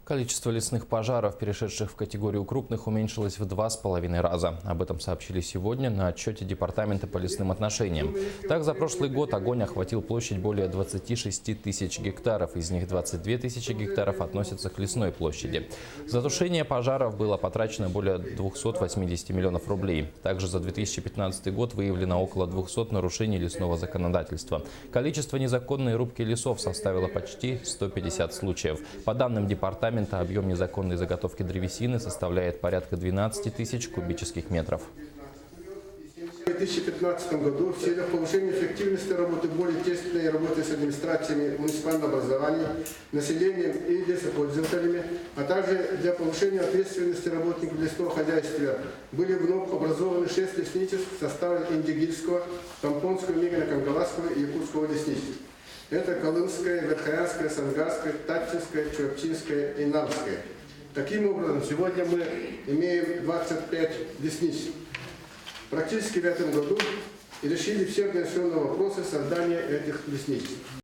Количество лесных пожаров, перешедших в категорию крупных, уменьшилось в 2,5 раза. Об этом сообщили сегодня на отчете Департамента по лесным отношениям. Так, за прошлый год огонь охватил площадь более 26 тысяч гектаров. Из них 22 тысячи гектаров относятся к лесной площади. За тушение пожаров было потрачено более 280 миллионов рублей. Также за 2015 год выявлено около 200 нарушений лесного законодательства. Количество незаконной рубки лесов составило почти 150 случаев. По данным департамента, объем незаконной заготовки древесины составляет порядка 12 тысяч кубических метров. В 2015 году в целях повышения эффективности работы, более тесной работы с администрациями муниципального образования, населением и лесопользователями, а также для повышения ответственности работников лесного хозяйства были вновь образованы 6 лесничеств в составе Индигирского, Тампонского, Мигино-Канкаласского и Якутского лесничеств. Это Колымская, Верхоянская, Сангарская, Татчинская, Чуапчинская и Нарвская. Таким образом, сегодня мы имеем 25 лесничеств. Практически в этом году решили все организационные вопросы создания этих лесничеств.